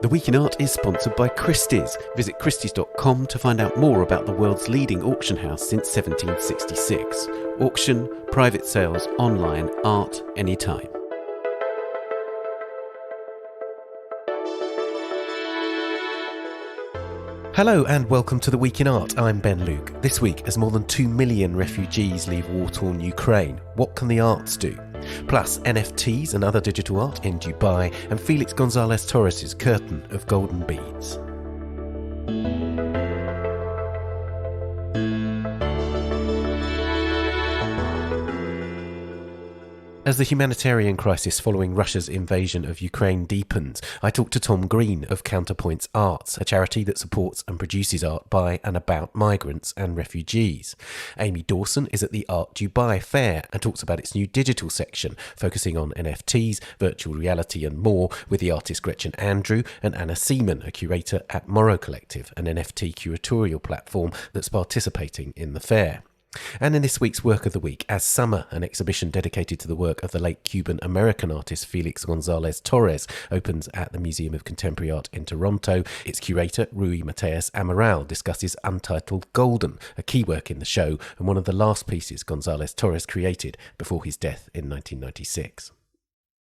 The Week in Art is sponsored by Christie's. Visit christies.com to find out more about the world's leading auction house since 1766. Auction, private sales, online, art, anytime. Hello and welcome to The Week in Art. I'm Ben Luke. This week, as more than 2 million refugees leave war-torn Ukraine, what can the arts do? Plus, NFTs and other digital art in Dubai, and Felix Gonzalez-Torres' curtain of golden beads. As the humanitarian crisis following Russia's invasion of Ukraine deepens, I talked to Tom Green of Counterpoints Arts, a charity that supports and produces art by and about migrants and refugees. Aimee Dawson is at the Art Dubai Fair and talks about its new digital section, focusing on NFTs, virtual reality and more, with the artist Gretchen and Anna Seaman, a curator at Morrow Collective, an NFT curatorial platform that's participating in the fair. And in this week's Work of the Week, As Summer, an exhibition dedicated to the work of the late Cuban-American artist Felix Gonzalez-Torres, opens at the Museum of Contemporary Art in Toronto. Its curator, Rui Mateus Amaral, discusses Untitled Golden, a key work in the show and one of the last pieces Gonzalez-Torres created before his death in 1996.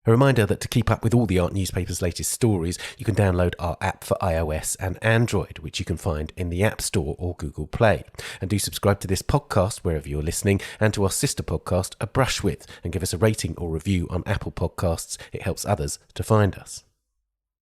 A reminder that to keep up with all the Art Newspaper's latest stories, you can download our app for iOS and Android, which you can find in the App Store or Google Play. And do subscribe to this podcast wherever you're listening, and to our sister podcast, A Brush With, and give us a rating or review on Apple Podcasts. It helps others to find us.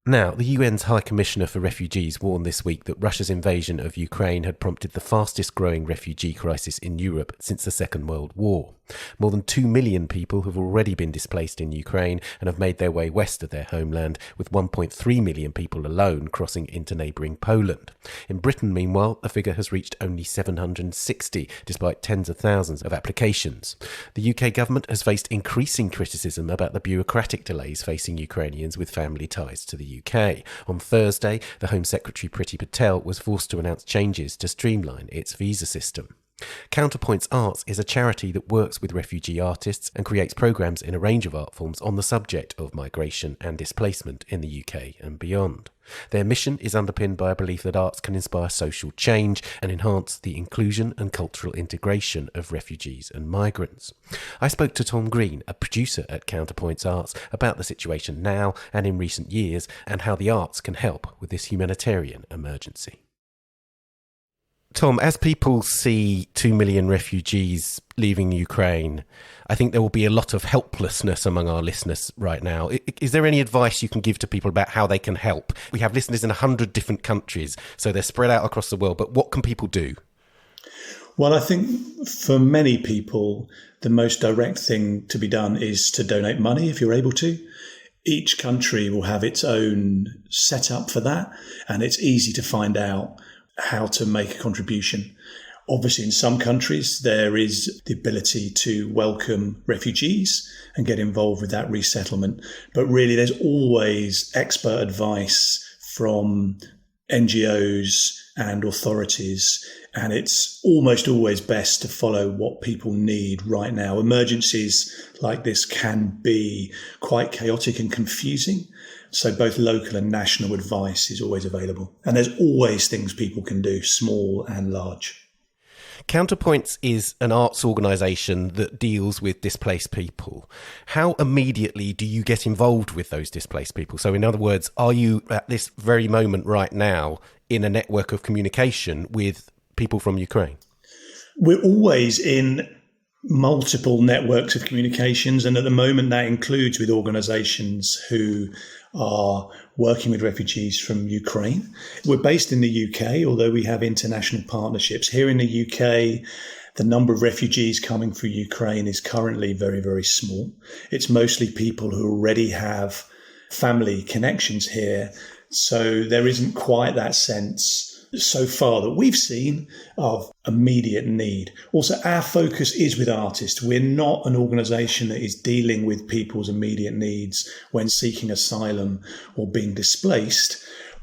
Now, the UN's High Commissioner for Refugees warned this week that Russia's invasion of Ukraine had prompted the fastest growing refugee crisis in Europe since the Second World War. More than 2 million people have already been displaced in Ukraine and have made their way west of their homeland, with 1.3 million people alone crossing into neighbouring Poland. In Britain, meanwhile, the figure has reached only 760, despite tens of thousands of applications. The UK government has faced increasing criticism about the bureaucratic delays facing Ukrainians with family ties to the UK. On Thursday, the Home Secretary Priti Patel was forced to announce changes to streamline its visa system. Counterpoints Arts is a charity that works with refugee artists and creates programmes in a range of art forms on the subject of migration and displacement in the UK and beyond. Their mission is underpinned by a belief that arts can inspire social change and enhance the inclusion and cultural integration of refugees and migrants. I spoke to Tom Green, a producer at Counterpoints Arts, about the situation now and in recent years and how the arts can help with this humanitarian emergency. Tom, as people see 2 million refugees leaving Ukraine, I think there will be a lot of helplessness among our listeners right now. Is there any advice you can give to people about how they can help? We have listeners in 100 different countries, so they're spread out across the world, but what can people do? Well, I think for many people, the most direct thing to be done is to donate money if you're able to. Each country will have its own setup for that, and it's easy to find out how to make a contribution. Obviously, in some countries, there is the ability to welcome refugees and get involved with that resettlement. But really, there's always expert advice from NGOs and authorities, and it's almost always best to follow what people need right now. Emergencies like this can be quite chaotic and confusing. So both local and national advice is always available. And there's always things people can do, small and large. Counterpoints is an arts organisation that deals with displaced people. How immediately do you get involved with those displaced people? So in other words, are you at this very moment right now in a network of communication with people from Ukraine? We're always in multiple networks of communications, and at the moment that includes with organisations who are working with refugees from Ukraine. We're based in the UK, although we have international partnerships. Here in the UK, the number of refugees coming from Ukraine is currently very, very small. It's mostly people who already have family connections here, so there isn't quite that sense so far that we've seen of immediate need. Also, our focus is with artists. We're not an organisation that is dealing with people's immediate needs when seeking asylum or being displaced.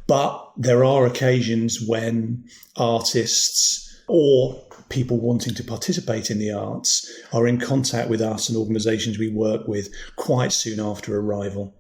But there are occasions when artists or people wanting to participate in the arts are in contact with us and organisations we work with quite soon after arrival.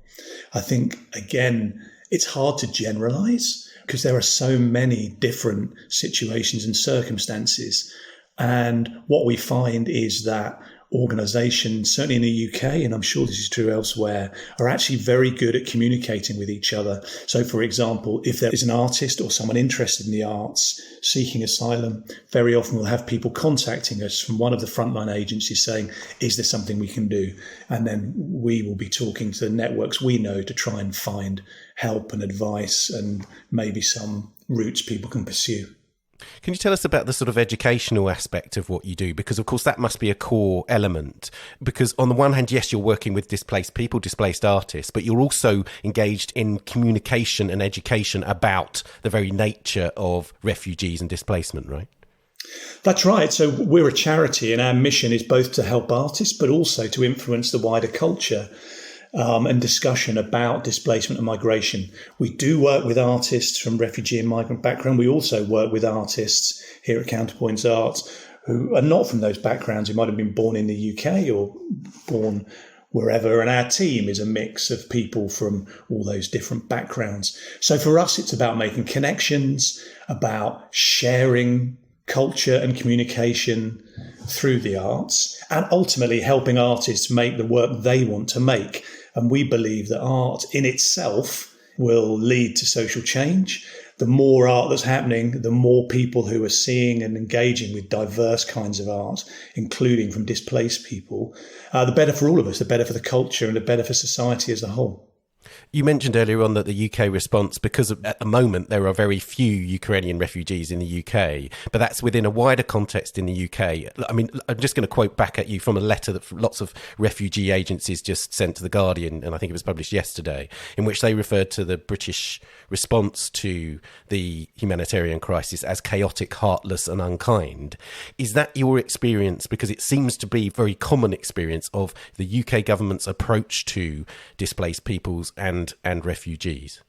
I think, again, it's hard to generalise because there are so many different situations and circumstances. And what we find is that organisations, certainly in the UK, and I'm sure this is true elsewhere, are actually very good at communicating with each other. So, for example, if there is an artist or someone interested in the arts seeking asylum, very often we'll have people contacting us from one of the frontline agencies saying, is there something we can do? And then we will be talking to the networks we know to try and find help and advice and maybe some routes people can pursue. Can you tell us about the sort of educational aspect of what you do? Because, of course, that must be a core element. Because on the one hand, yes, you're working with displaced people, displaced artists, but you're also engaged in communication and education about the very nature of refugees and displacement, right? That's right. So we're a charity and our mission is both to help artists, but also to influence the wider culture and discussion about displacement and migration. We do work with artists from refugee and migrant background. We also work with artists here at Counterpoints Arts who are not from those backgrounds, who might have been born in the UK or born wherever. And our team is a mix of people from all those different backgrounds. So for us, it's about making connections, about sharing culture and communication through the arts, and ultimately helping artists make the work they want to make. And we believe that art in itself will lead to social change. The more art that's happening, the more people who are seeing and engaging with diverse kinds of art, including from displaced people, the better for all of us, the better for the culture and the better for society as a whole. You mentioned earlier on that the UK response, because at the moment there are very few Ukrainian refugees in the UK, but that's within a wider context in the UK. I mean, I'm just going to quote back at you from a letter that lots of refugee agencies just sent to The Guardian, and I think it was published yesterday, in which they referred to the British response to the humanitarian crisis as chaotic, heartless and unkind. Is that your experience? Because it seems to be a very common experience of the UK government's approach to displaced peoples and refugees.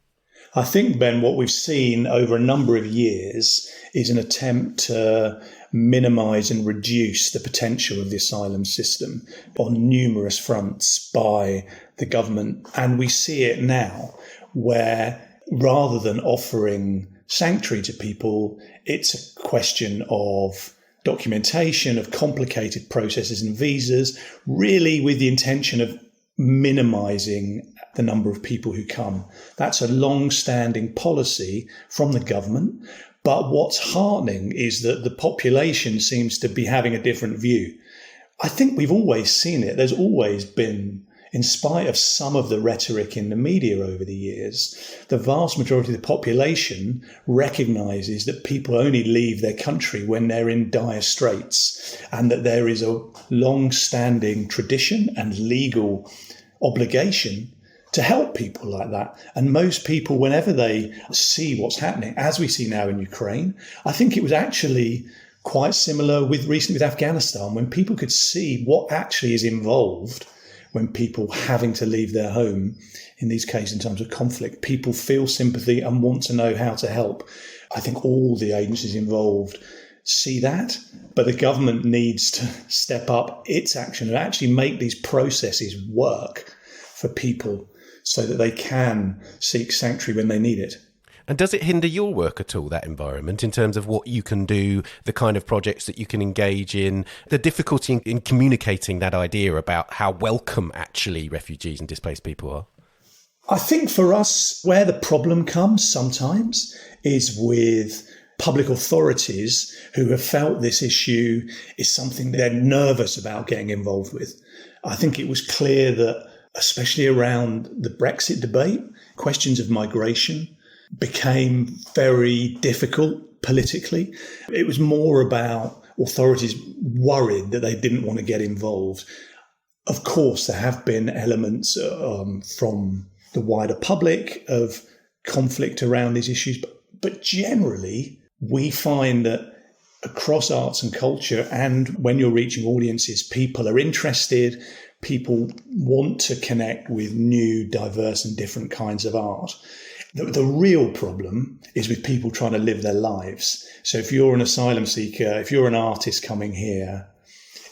I think, Ben, what we've seen over a number of years is an attempt to minimise and reduce the potential of the asylum system on numerous fronts by the government. And we see it now where rather than offering sanctuary to people, it's a question of documentation, of complicated processes and visas, really with the intention of minimising the number of people who come. That's a long-standing policy from the government. But what's heartening is that the population seems to be having a different view. I think we've always seen it. There's always been, in spite of some of the rhetoric in the media over the years, the vast majority of the population recognises that people only leave their country when they're in dire straits, and that there is a long-standing tradition and legal obligation to help people like that. And most people, whenever they see what's happening, as we see now in Ukraine, I think it was actually quite similar recently with Afghanistan, when people could see what actually is involved when people having to leave their home, in these cases in terms of conflict. People feel sympathy and want to know how to help. I think all the agencies involved see that, but the government needs to step up its action and actually make these processes work for people so that they can seek sanctuary when they need it. And does it hinder your work at all, that environment, in terms of what you can do, the kind of projects that you can engage in, the difficulty in communicating that idea about how welcome actually refugees and displaced people are? I think for us, where the problem comes sometimes is with public authorities who have felt this issue is something they're nervous about getting involved with. I think it was clear that, especially around the Brexit debate, questions of migration became very difficult politically. It was more about authorities worried that they didn't want to get involved. Of course, there have been elements from the wider public of conflict around these issues, but generally, we find that across arts and culture, and when you're reaching audiences, people are interested, people want to connect with new, diverse and different kinds of art. The real problem is with people trying to live their lives. So if you're an asylum seeker, if you're an artist coming here,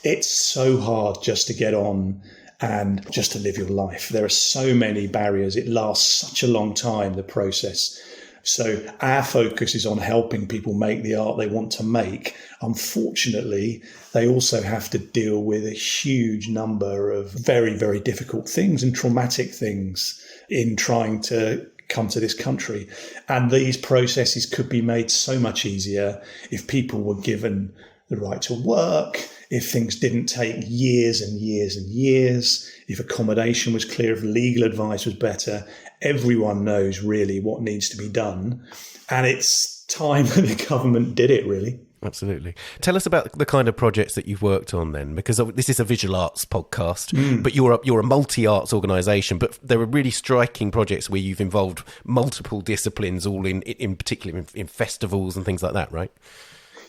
it's so hard just to get on and just to live your life. There are so many barriers. It lasts such a long time, the process. So our focus is on helping people make the art they want to make. Unfortunately, they also have to deal with a huge number of very, very difficult things and traumatic things in trying to come to this country. And these processes could be made so much easier if people were given the right to work, if things didn't take years and years and years, if accommodation was clear, if legal advice was better. Everyone knows really what needs to be done. And it's time that the government did it, really. Absolutely. Tell us about the kind of projects that you've worked on then, because this is a visual arts podcast, but you're a multi-arts organisation, but there are really striking projects where you've involved multiple disciplines, all in particular in festivals and things like that, right?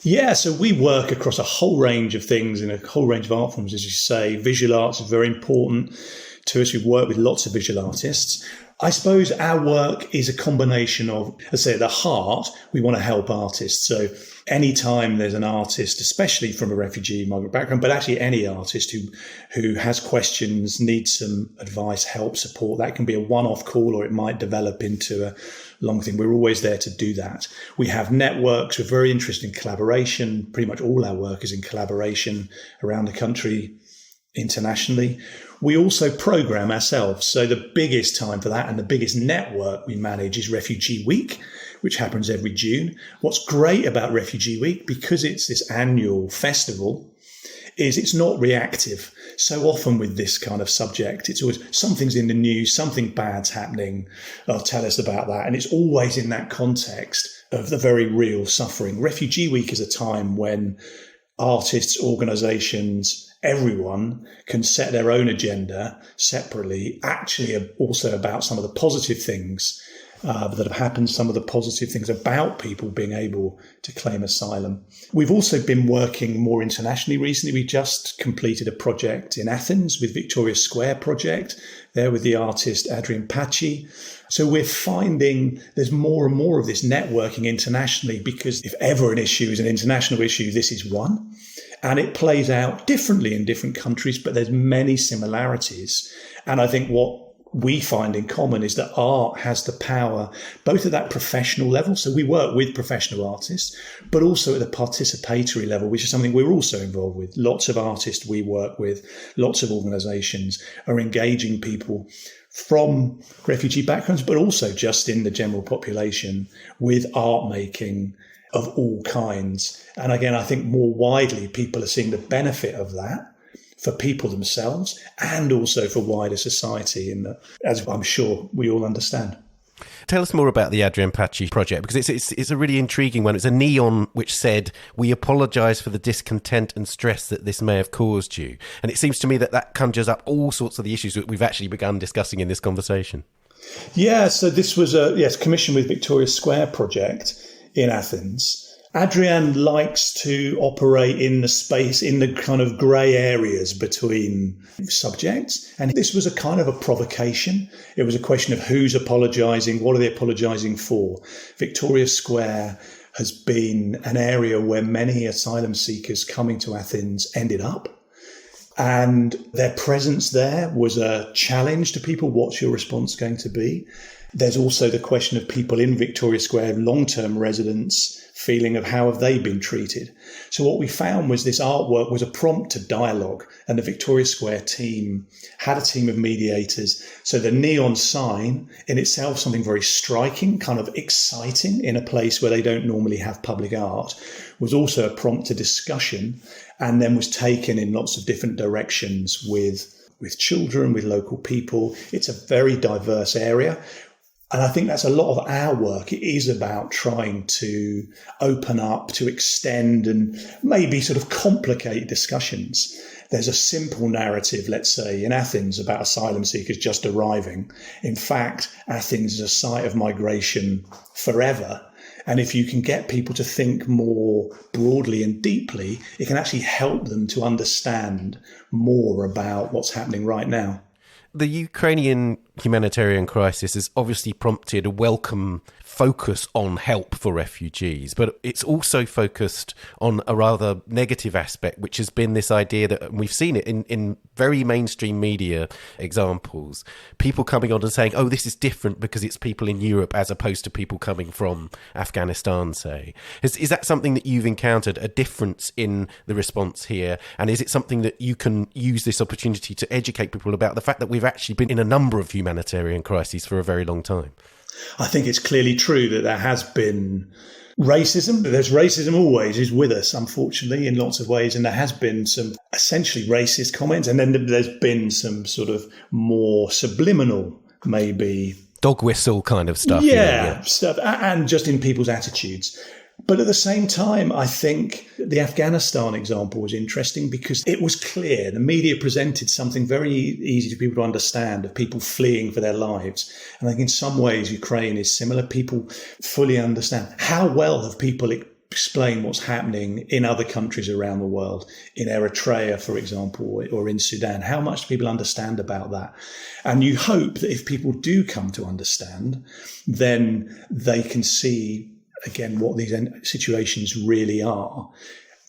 Yeah, so we work across a whole range of things in a whole range of art forms, as you say. Visual arts is very important to us. We've worked with lots of visual artists. I suppose our work is a combination of, let's say, at the heart, we want to help artists. So anytime there's an artist, especially from a refugee migrant background, but actually any artist who has questions, needs some advice, help, support, that can be a one-off call or it might develop into a long thing. We're always there to do that. We have networks. We're very interested in collaboration. Pretty much all our work is in collaboration around the country, internationally. We also program ourselves. So the biggest time for that and the biggest network we manage is Refugee Week, which happens every June. What's great about Refugee Week, because it's this annual festival, is it's not reactive. So often with this kind of subject, it's always something's in the news, something bad's happening. Tell us about that. And it's always in that context of the very real suffering. Refugee Week is a time when artists, organisations, everyone can set their own agenda separately, actually also about some of the positive things that have happened, some of the positive things about people being able to claim asylum. We've also been working more internationally recently. We just completed a project in Athens with Victoria Square project, there with the artist Adrian. So we're finding there's more and more of this networking internationally, because if ever an issue is an international issue, this is one. And it plays out differently in different countries, but there's many similarities. And I think what we find in common is that art has the power, both at that professional level. So we work with professional artists, but also at the participatory level, which is something we're also involved with. Lots of artists we work with, lots of organisations are engaging people from refugee backgrounds, but also just in the general population with art making of all kinds. And again, I think more widely, people are seeing the benefit of that for people themselves and also for wider society, in that, as I'm sure we all understand. Tell us more about the Adrian project, because it's a really intriguing one. It's a neon which said, "We apologise for the discontent and stress that this may have caused you." And it seems to me that conjures up all sorts of the issues that we've actually begun discussing in this conversation. Yeah, so this was a commission with Victoria Square project in Athens. Adrian likes to operate in the space, in the kind of grey areas between subjects. And this was a kind of a provocation. It was a question of who's apologising, what are they apologising for? Victoria Square has been an area where many asylum seekers coming to Athens ended up. And their presence there was a challenge to people. What's your response going to be? There's also the question of people in Victoria Square, long-term residents, feeling of how have they been treated. So what we found was this artwork was a prompt to dialogue, and the Victoria Square team had a team of mediators. So the neon sign in itself, something very striking, kind of exciting in a place where they don't normally have public art, was also a prompt to discussion, and then was taken in lots of different directions with children, with local people. It's a very diverse area. And I think that's a lot of our work. It is about trying to open up, to extend and maybe sort of complicate discussions. There's a simple narrative, let's say, in Athens about asylum seekers just arriving. In fact, Athens is a site of migration forever. And if you can get people to think more broadly and deeply, it can actually help them to understand more about what's happening right now. The Ukrainian humanitarian crisis has obviously prompted a welcome focus on help for refugees, but it's also focused on a rather negative aspect, which has been this idea that, and we've seen it in very mainstream media examples, people coming on and saying, oh, this is different because it's people in Europe as opposed to people coming from Afghanistan, say. Is that something that you've encountered, a difference in the response here? And is it something that you can use this opportunity to educate people about the fact that we've actually been in a number of humanitarian crises for a very long time? I think it's clearly true that there has been racism. There's racism always is with us, unfortunately, in lots of ways. And there has been some essentially racist comments. And then there's been some sort of more subliminal, maybe dog whistle kind of stuff. Yeah, stuff. And just in people's attitudes. But at the same time, I think the Afghanistan example was interesting because it was clear. The media presented something very easy for people to understand of people fleeing for their lives. And I think in some ways, Ukraine is similar. People fully understand. How well have people explained what's happening in other countries around the world, in Eritrea, for example, or in Sudan? How much do people understand about that? And you hope that if people do come to understand, then they can see again, what these situations really are.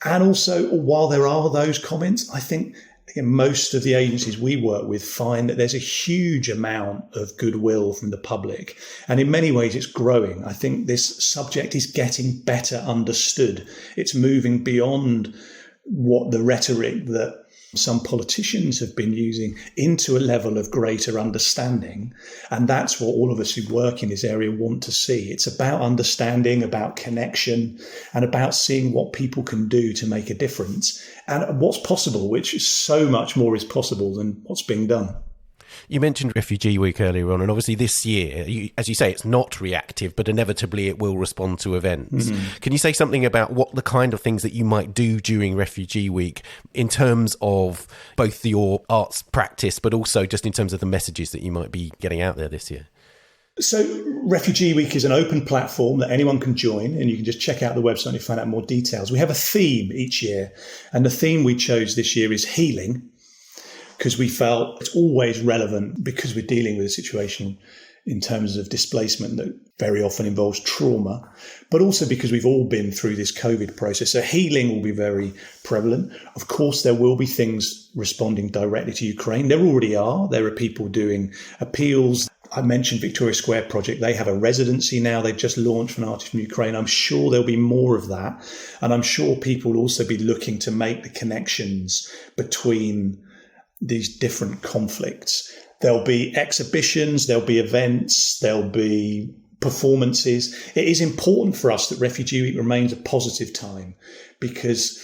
And also, while there are those comments, I think again, most of the agencies we work with find that there's a huge amount of goodwill from the public. And in many ways, it's growing. I think this subject is getting better understood. It's moving beyond what the rhetoric that some politicians have been using into a level of greater understanding. And that's what all of us who work in this area want to see. It's about understanding, about connection, and about seeing what people can do to make a difference and what's possible, which is so much more is possible than what's being done. You mentioned Refugee Week earlier on, and obviously this year, as you say, it's not reactive, but inevitably it will respond to events. Mm-hmm. Can you say something about what the kind of things that you might do during Refugee Week in terms of both your arts practice, but also just in terms of the messages that you might be getting out there this year? So Refugee Week is an open platform that anyone can join, and you can just check out the website and find out more details. We have a theme each year, and the theme we chose this year is healing, because we felt it's always relevant because we're dealing with a situation in terms of displacement that very often involves trauma, but also because we've all been through this COVID process. So healing will be very prevalent. Of course, there will be things responding directly to Ukraine. There already are. There are people doing appeals. I mentioned Victoria Square Project. They have a residency now. They've just launched an artist from Ukraine. I'm sure there'll be more of that. And I'm sure people will also be looking to make the connections between these different conflicts. There'll be exhibitions, there'll be events, there'll be performances. It is important for us that Refugee Week remains a positive time because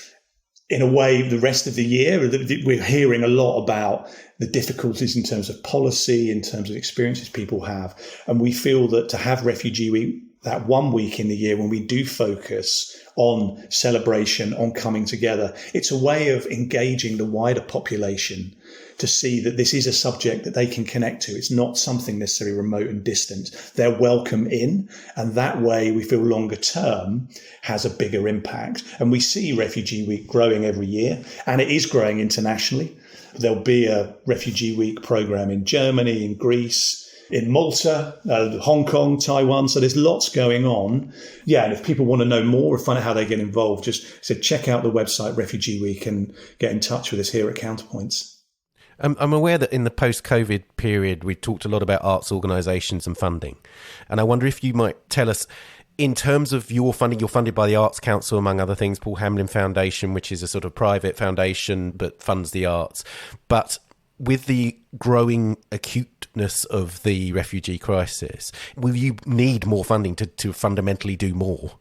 in a way, the rest of the year, we're hearing a lot about the difficulties in terms of policy, in terms of experiences people have. And we feel that to have Refugee Week, that 1 week in the year when we do focus on celebration, on coming together, it's a way of engaging the wider population to see that this is a subject that they can connect to. It's not something necessarily remote and distant. They're welcome in, and that way we feel longer term has a bigger impact. And we see Refugee Week growing every year, and it is growing internationally. There'll be a Refugee Week program in Germany, in Greece, in Malta, Hong Kong, Taiwan. So there's lots going on. Yeah, and if people want to know more or find out how they get involved, just check out the website Refugee Week and get in touch with us here at Counterpoints. I'm aware that in the post-COVID period, we talked a lot about arts organisations and funding. And I wonder if you might tell us, in terms of your funding, you're funded by the Arts Council, among other things, Paul Hamlin Foundation, which is a sort of private foundation but funds the arts. But with the growing acuteness of the refugee crisis, will you need more funding to fundamentally do more?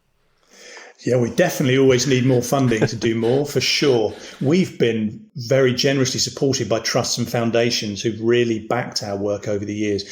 Yeah, we definitely always need more funding to do more, for sure. We've been very generously supported by trusts and foundations who've really backed our work over the years.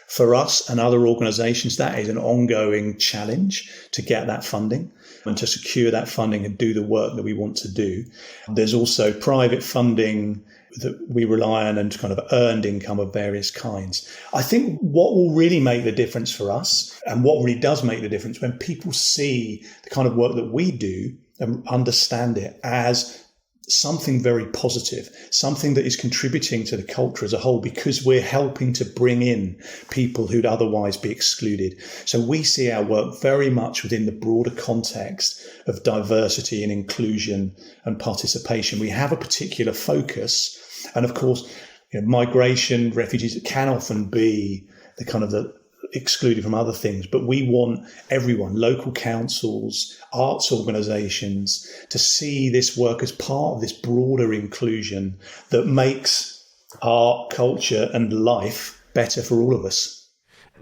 For us and other organisations, that is an ongoing challenge to get that funding and to secure that funding and do the work that we want to do. There's also private funding that we rely on and kind of earned income of various kinds. I think what will really make the difference for us, and what really does make the difference, when people see the kind of work that we do and understand it as something very positive, something that is contributing to the culture as a whole, because we're helping to bring in people who'd otherwise be excluded. So we see our work very much within the broader context of diversity and inclusion and participation. We have a particular focus. And of course, migration, refugees can often be the excluded from other things, but we want everyone, local councils, arts organisations, to see this work as part of this broader inclusion that makes art, culture and life better for all of us.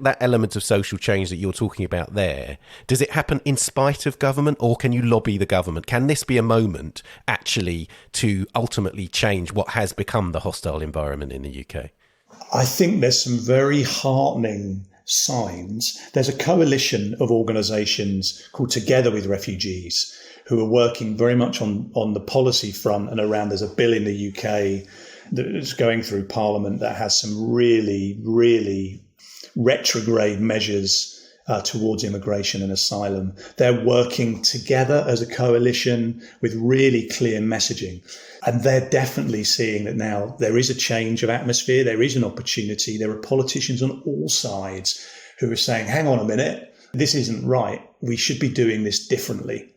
That element of social change that you're talking about there, does it happen in spite of government, or can you lobby the government? Can this be a moment actually to ultimately change what has become the hostile environment in the UK? I think there's some very heartening signs. There's a coalition of organisations called Together with Refugees who are working very much on the policy front and around. There's a bill in the UK that is going through Parliament that has some really, really retrograde measures towards immigration and asylum. They're working together as a coalition with really clear messaging. And they're definitely seeing that now there is a change of atmosphere. There is an opportunity. There are politicians on all sides who are saying, hang on a minute, this isn't right. We should be doing this differently.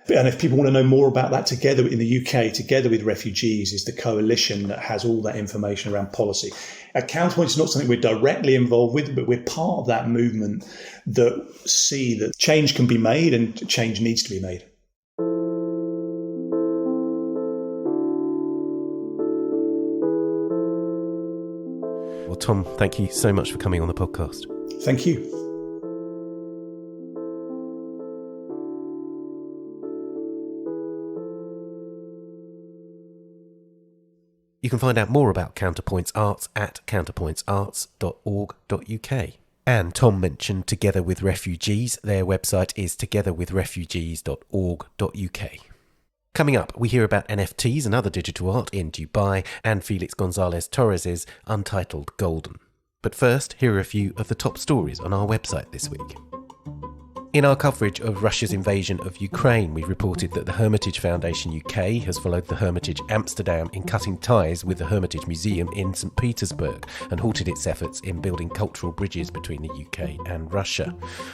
And if people want to know more about that, Together in the UK, Together with Refugees is the coalition that has all that information around policy. At Counterpoints, it's not something we're directly involved with, but we're part of that movement that see that change can be made and change needs to be made. Well, Tom, thank you so much for coming on the podcast. Thank you. You can find out more about Counterpoints Arts at counterpointsarts.org.uk. And Tom mentioned Together with Refugees. Their website is togetherwithrefugees.org.uk. Coming up, we hear about NFTs and other digital art in Dubai and Felix Gonzalez-Torres' Untitled Golden. But first, here are a few of the top stories on our website this week. In our coverage of Russia's invasion of Ukraine, we reported that the Hermitage Foundation UK has followed the Hermitage Amsterdam in cutting ties with the Hermitage Museum in St. Petersburg and halted its efforts in building cultural bridges between the UK and Russia.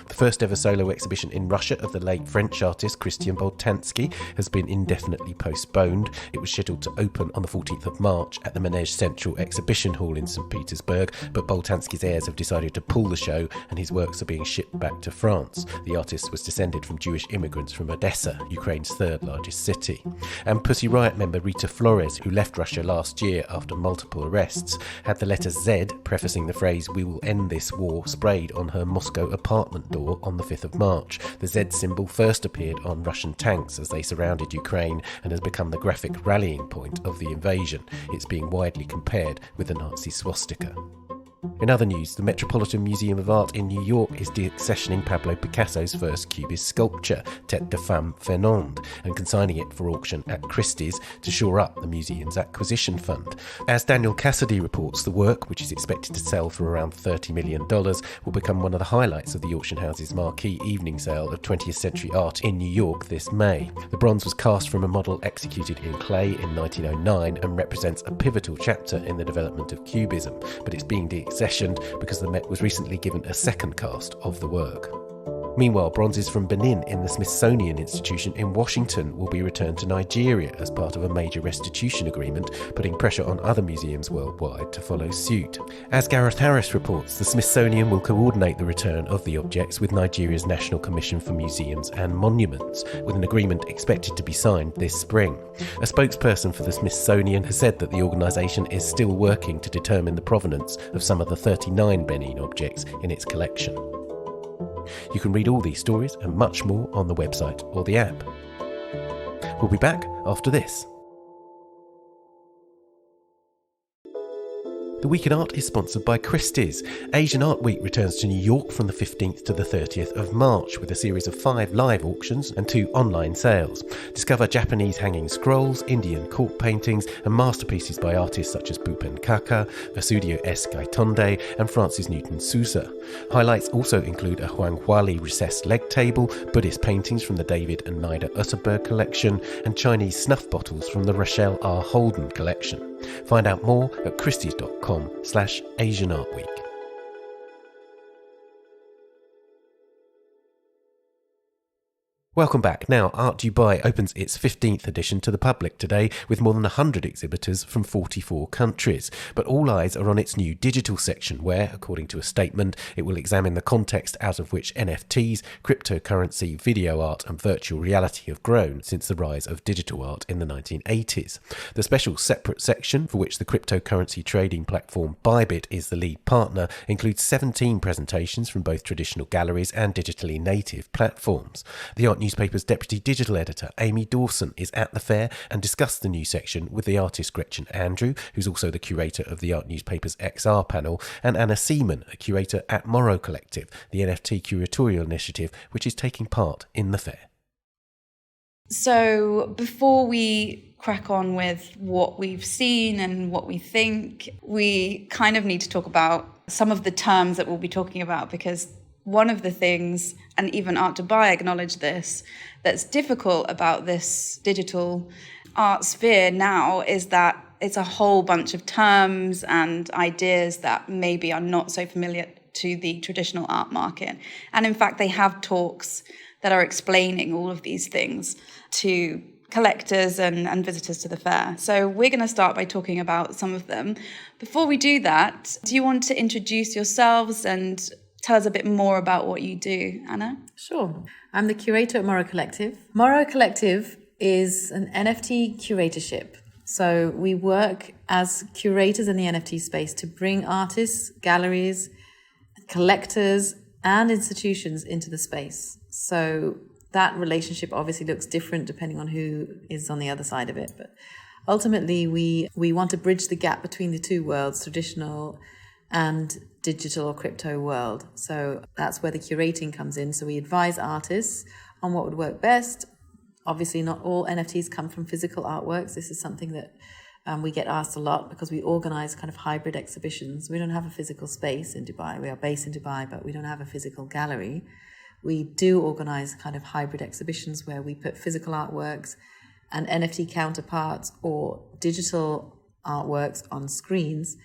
The first ever solo exhibition in Russia of the late French artist Christian Boltanski has been indefinitely postponed. It was scheduled to open on the 14th of March at the Manège Central Exhibition Hall in St. Petersburg, but Boltanski's heirs have decided to pull the show and his works are being shipped back to France. The artist was descended from Jewish immigrants from Odessa, Ukraine's third largest city. And Pussy Riot member Rita Flores, who left Russia last year after multiple arrests, had the letter Z, prefacing the phrase "We will end this war," sprayed on her Moscow apartment door on the 5th of March. The Z symbol first appeared on Russian tanks as they surrounded Ukraine and has become the graphic rallying point of the invasion. It's being widely compared with the Nazi swastika. In other news, the Metropolitan Museum of Art in New York is deaccessioning Pablo Picasso's first Cubist sculpture, Tête de Femme Fernande, and consigning it for auction at Christie's to shore up the museum's acquisition fund. As Daniel Cassidy reports, the work, which is expected to sell for around $30 million, will become one of the highlights of the auction house's marquee evening sale of 20th century art in New York this May. The bronze was cast from a model executed in clay in 1909 and represents a pivotal chapter in the development of Cubism, but it's being deaccessioned because the Met was recently given a second cast of the work. Meanwhile, bronzes from Benin in the Smithsonian Institution in Washington will be returned to Nigeria as part of a major restitution agreement, putting pressure on other museums worldwide to follow suit. As Gareth Harris reports, the Smithsonian will coordinate the return of the objects with Nigeria's National Commission for Museums and Monuments, with an agreement expected to be signed this spring. A spokesperson for the Smithsonian has said that the organisation is still working to determine the provenance of some of the 39 Benin objects in its collection. You can read all these stories and much more on the website or the app. We'll be back after this. The Week in Art is sponsored by Christie's. Asian Art Week returns to New York from the 15th to the 30th of March with a series of 5 live auctions and 2 online sales. Discover Japanese hanging scrolls, Indian cork paintings and masterpieces by artists such as Bhupen Kaka, Vesudeo S. Gaitonde and Francis Newton Sousa. Highlights also include a Huang Huali recessed leg table, Buddhist paintings from the David and Nida Utterberg collection and Chinese snuff bottles from the Rochelle R. Holden collection. Find out more at christies.com/Asian Art Week. Welcome back. Now, Art Dubai opens its 15th edition to the public today with more than 100 exhibitors from 44 countries. But all eyes are on its new digital section where, according to a statement, it will examine the context out of which NFTs, cryptocurrency, video art and virtual reality have grown since the rise of digital art in the 1980s. The special separate section, for which the cryptocurrency trading platform Bybit is the lead partner, includes 17 presentations from both traditional galleries and digitally native platforms. The Art Newspaper's deputy digital editor, Aimee Dawson, is at the fair and discussed the new section with the artist Gretchen, who's also the curator of the Art Newspaper's XR panel, and Anna Seaman, a curator at Morrow Collective, the NFT curatorial initiative which is taking part in the fair. So before we crack on with what we've seen and what we think, we kind of need to talk about some of the terms that we'll be talking about, because one of the things, and even Art Dubai acknowledged this, that's difficult about this digital art sphere now is that it's a whole bunch of terms and ideas that maybe are not so familiar to the traditional art market. And in fact, they have talks that are explaining all of these things to collectors and visitors to the fair. So we're going to start by talking about some of them. Before we do that, do you want to introduce yourselves and tell us a bit more about what you do, Anna? Sure. I'm the curator at Morrow Collective. Morrow Collective is an NFT curatorship. So we work as curators in the NFT space to bring artists, galleries, collectors, and institutions into the space. So that relationship obviously looks different depending on who is on the other side of it. But ultimately, we want to bridge the gap between the two worlds, traditional and digital or crypto world. So that's where the curating comes in. So we advise artists on what would work best. Obviously, not all NFTs come from physical artworks. This is something that we get asked a lot because we organize kind of hybrid exhibitions. We don't have a physical space in Dubai. We are based in Dubai, but we don't have a physical gallery. We do organize kind of hybrid exhibitions where we put physical artworks and NFT counterparts or digital artworks on screens.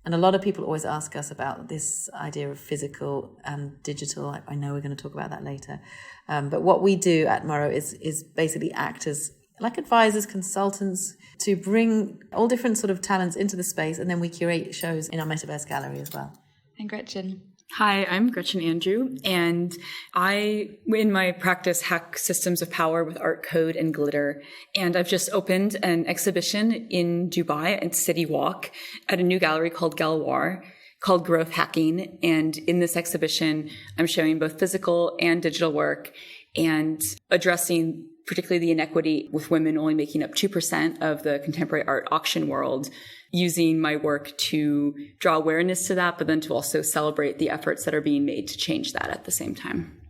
And a lot of people always ask us about this idea of physical and digital. I know we're going to talk about that later. But what we do at Morrow is basically act as like advisors, consultants, to bring all different sort of talents into the space. And then we curate shows in our Metaverse gallery as well. And Gretchen? Hi, I'm Gretchen Andrew, and I, in my practice, hack systems of power with art code and glitter. And I've just opened an exhibition in Dubai at City Walk at a new gallery called Galwar, called Growth Hacking. And in this exhibition, I'm showing both physical and digital work and addressing particularly the inequity with women only making up 2% of the contemporary art auction world, using my work to draw awareness to that, but then to also celebrate the efforts that are being made to change that at the same time.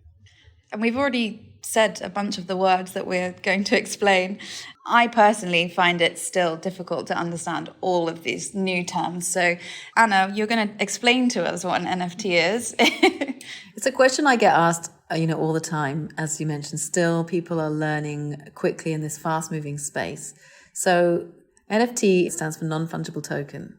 And we've already said a bunch of the words that we're going to explain. I personally find it still difficult to understand all of these new terms. So, Anna, you're going to explain to us what an NFT is. It's a question I get asked, all the time. As you mentioned, still people are learning quickly in this fast-moving space. So NFT stands for non-fungible token,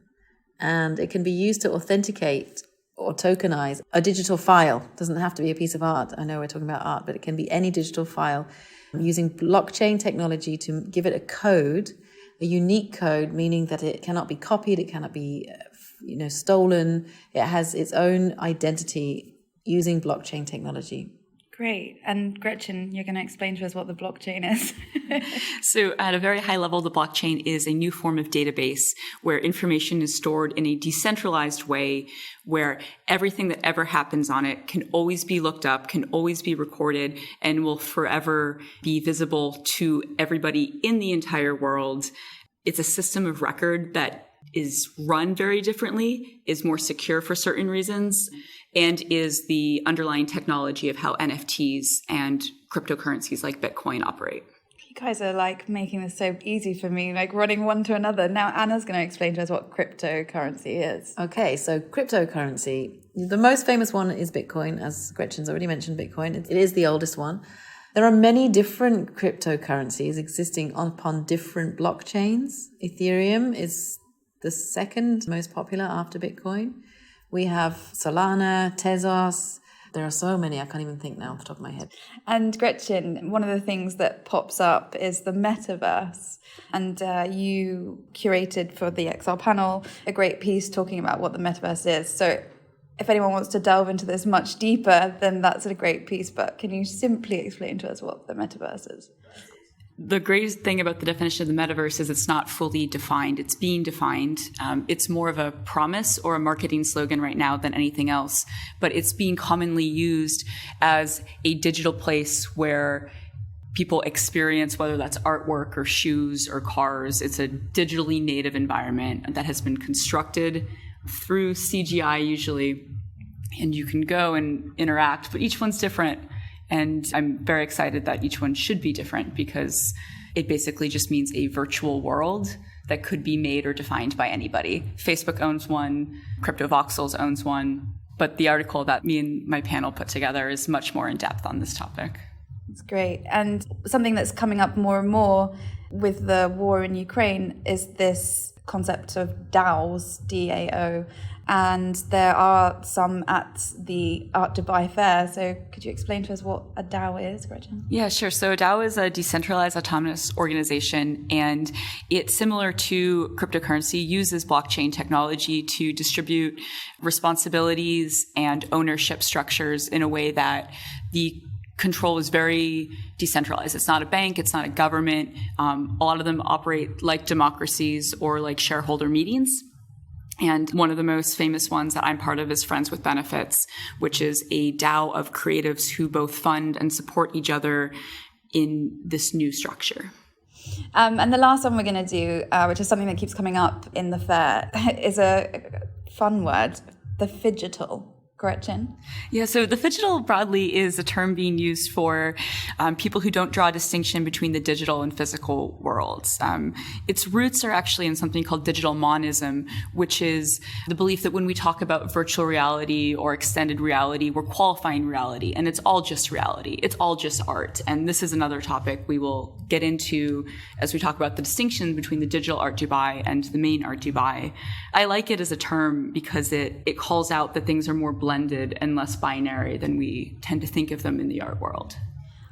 and it can be used to authenticate or tokenize a digital file. It doesn't have to be a piece of art. I know we're talking about art, but it can be any digital file using blockchain technology to give it a code, a unique code, meaning that it cannot be copied, it cannot be stolen. It has its own identity using blockchain technology. Great. And Gretchen, you're going to explain to us what the blockchain is. So at a very high level, the blockchain is a new form of database where information is stored in a decentralized way, where everything that ever happens on it can always be looked up, can always be recorded, and will forever be visible to everybody in the entire world. It's a system of record that is run very differently, is more secure for certain reasons, and is the underlying technology of how NFTs and cryptocurrencies like Bitcoin operate. You guys are like making this so easy for me, like running one to another. Now Anna's going to explain to us what cryptocurrency is. Okay, so cryptocurrency, the most famous one is Bitcoin, as Gretchen's already mentioned Bitcoin. It is the oldest one. There are many different cryptocurrencies existing upon different blockchains. Ethereum is the second most popular after Bitcoin. We have Solana, Tezos. There are so many, I can't even think now off the top of my head. And Gretchen, one of the things that pops up is the metaverse. And you curated for the XR panel a great piece talking about what the metaverse is. So if anyone wants to delve into this much deeper, then that's a great piece. But can you simply explain to us what the metaverse is? The greatest thing about the definition of the metaverse is it's not fully defined. It's being defined. It's more of a promise or a marketing slogan right now than anything else. But it's being commonly used as a digital place where people experience, whether that's artwork or shoes or cars. It's a digitally native environment that has been constructed through CGI usually. And you can go and interact, but each one's different. And I'm very excited that each one should be different because it basically just means a virtual world that could be made or defined by anybody. Facebook owns one, CryptoVoxels owns one, but the article that me and my panel put together is much more in depth on this topic. It's great. And something that's coming up more and more with the war in Ukraine is this concept of DAOs, DAO. And there are some at the Art Dubai Fair. So could you explain to us what a DAO is, Gretchen? Yeah, sure. So a DAO is a decentralized autonomous organization, and it's similar to cryptocurrency, uses blockchain technology to distribute responsibilities and ownership structures in a way that the control is very decentralized. It's not a bank. It's not a government. A lot of them operate like democracies or like shareholder meetings. And one of the most famous ones that I'm part of is Friends with Benefits, which is a DAO of creatives who both fund and support each other in this new structure. And the last one we're going to do, which is something that keeps coming up in the fair, is a fun word, the phygital. Gretchen? Yeah, so the phygital broadly is a term being used for people who don't draw a distinction between the digital and physical worlds. Its roots are actually in something called digital monism, which is the belief that when we talk about virtual reality or extended reality, we're qualifying reality, and it's all just reality. It's all just art. And this is another topic we will get into as we talk about the distinction between the digital Art Dubai and the main Art Dubai. I like it as a term because it calls out that things are more blended and less binary than we tend to think of them in the art world.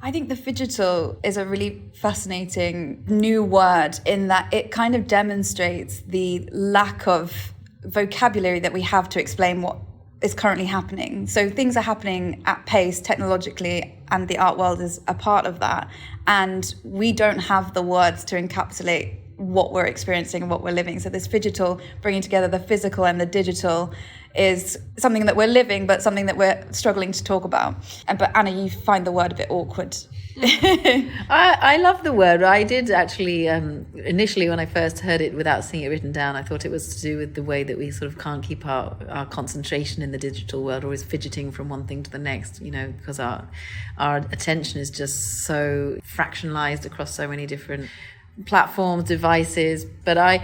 I think the phygital is a really fascinating new word in that it kind of demonstrates the lack of vocabulary that we have to explain what is currently happening. So things are happening at pace technologically, and the art world is a part of that. And we don't have the words to encapsulate what we're experiencing and what we're living. So this phygital, bringing together the physical and the digital, is something that we're living, but something that we're struggling to talk about. But Anna, you find the word a bit awkward. I love the word. I did actually, initially when I first heard it without seeing it written down, I thought it was to do with the way that we sort of can't keep our concentration in the digital world, always fidgeting from one thing to the next, because our attention is just so fractionalized across so many different platforms, devices. But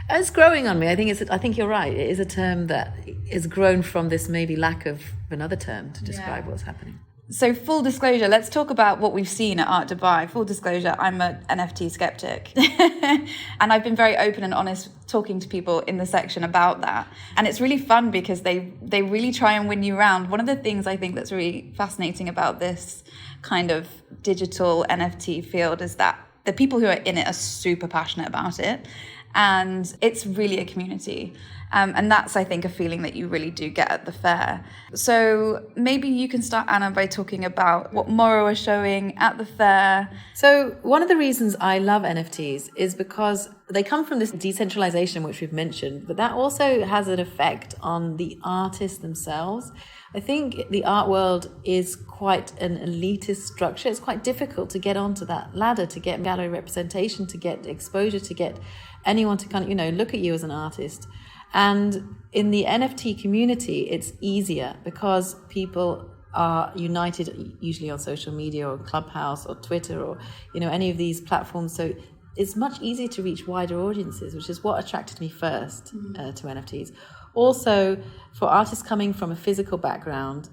it's growing on me. I think you're right. It is a term that is grown from this maybe lack of another term to describe what's happening. So full disclosure, let's talk about what we've seen at Art Dubai. Full disclosure, I'm an NFT skeptic. And I've been very open and honest talking to people in the section about that. And it's really fun because they really try and win you around. One of the things I think that's really fascinating about this kind of digital NFT field is that the people who are in it are super passionate about it. And it's really a community. And that's, I think, a feeling that you really do get at the fair. So maybe you can start, Anna, by talking about what Morrow are showing at the fair. So one of the reasons I love NFTs is because they come from this decentralization, which we've mentioned, but that also has an effect on the artists themselves. I think the art world is quite an elitist structure. It's quite difficult to get onto that ladder, to get gallery representation, to get exposure, to get anyone to kind of, look at you as an artist. And in the NFT community, it's easier because people are united usually on social media or Clubhouse or Twitter or, any of these platforms. So it's much easier to reach wider audiences, which is what attracted me first to NFTs. Also, for artists coming from a physical background,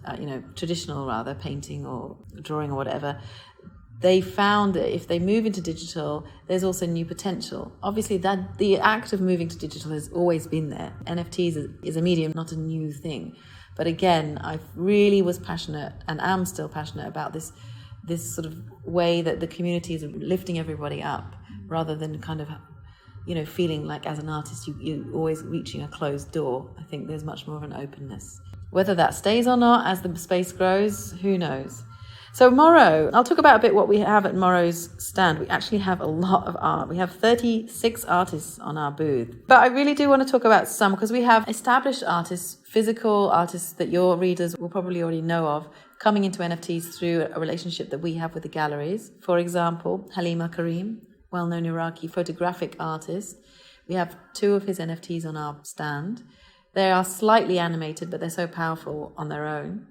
traditional rather, painting or drawing or whatever, they found that if they move into digital, there's also new potential. Obviously, that the act of moving to digital has always been there. NFTs is a medium, not a new thing. But again, I really was passionate and am still passionate about this sort of way that the community is lifting everybody up rather than kind of, feeling like as an artist, you're always reaching a closed door. I think there's much more of an openness. Whether that stays or not as the space grows, who knows? So Morrow, I'll talk about a bit what we have at Morrow's stand. We actually have a lot of art. We have 36 artists on our booth. But I really do want to talk about some because we have established artists, physical artists that your readers will probably already know of, coming into NFTs through a relationship that we have with the galleries. For example, Halima Karim, well-known Iraqi photographic artist. We have 2 of his NFTs on our stand. They are slightly animated, but they're so powerful on their own.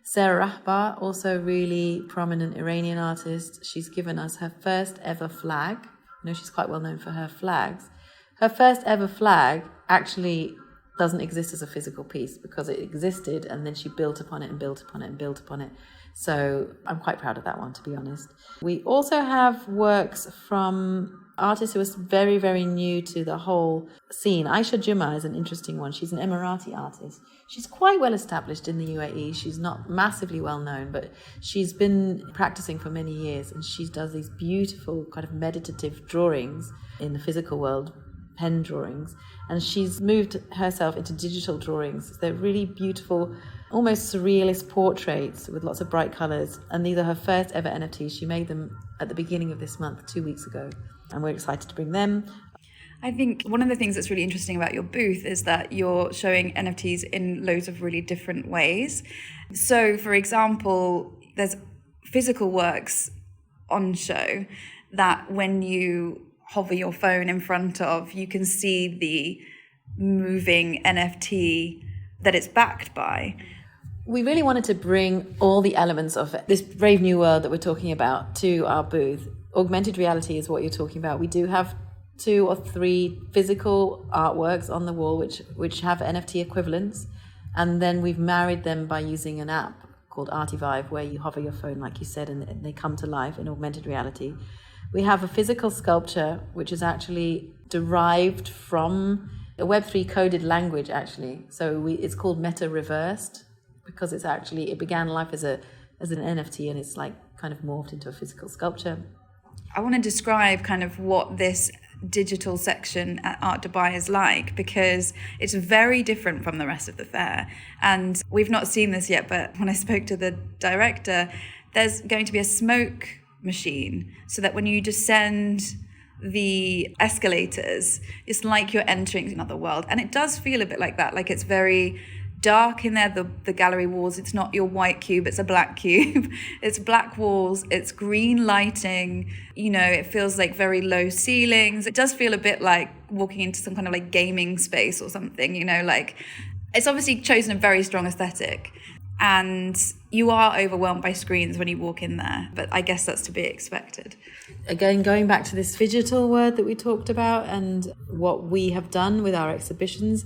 Sarah Rahbar, also really prominent Iranian artist. She's given us her first ever flag. She's quite well known for her flags. Her first ever flag actually doesn't exist as a physical piece because it existed and then she built upon it and built upon it and built upon it. So I'm quite proud of that one, to be honest. We also have works from artists who are very, very new to the whole scene. Aisha Juma is an interesting one. She's an Emirati artist. She's quite well established in the UAE. She's not massively well known, but she's been practicing for many years and she does these beautiful kind of meditative drawings in the physical world, pen drawings, and she's moved herself into digital drawings. They're really beautiful, almost surrealist portraits with lots of bright colours, and these are her first ever NFTs. She made them at the beginning of this month, 2 weeks ago, and we're excited to bring them. I think one of the things that's really interesting about your booth is that you're showing NFTs in loads of really different ways. So, for example, there's physical works on show that when you hover your phone in front of, you can see the moving NFT that it's backed by. We really wanted to bring all the elements of this brave new world that we're talking about to our booth. Augmented reality is what you're talking about. We do have 2 or 3 physical artworks on the wall which have NFT equivalents, and then we've married them by using an app called Artivive where you hover your phone, like you said, and they come to life in augmented reality. We have a physical sculpture which is actually derived from a Web3 coded language, actually. So it's called Meta Reversed because it began life as an NFT and it's like kind of morphed into a physical sculpture. I want to describe kind of what this digital section at Art Dubai is like because it's very different from the rest of the fair. And we've not seen this yet, but when I spoke to the director, there's going to be a smoke machine so that when you descend the escalators, it's like you're entering another world. And it does feel a bit like that, like it's very dark in there, the gallery walls. It's not your white cube, it's a black cube. It's black walls, it's green lighting, it feels like very low ceilings. It does feel a bit like walking into some kind of like gaming space or something, like it's obviously chosen a very strong aesthetic. And you are overwhelmed by screens when you walk in there, but I guess that's to be expected. Again, going back to this digital word that we talked about and what we have done with our exhibitions,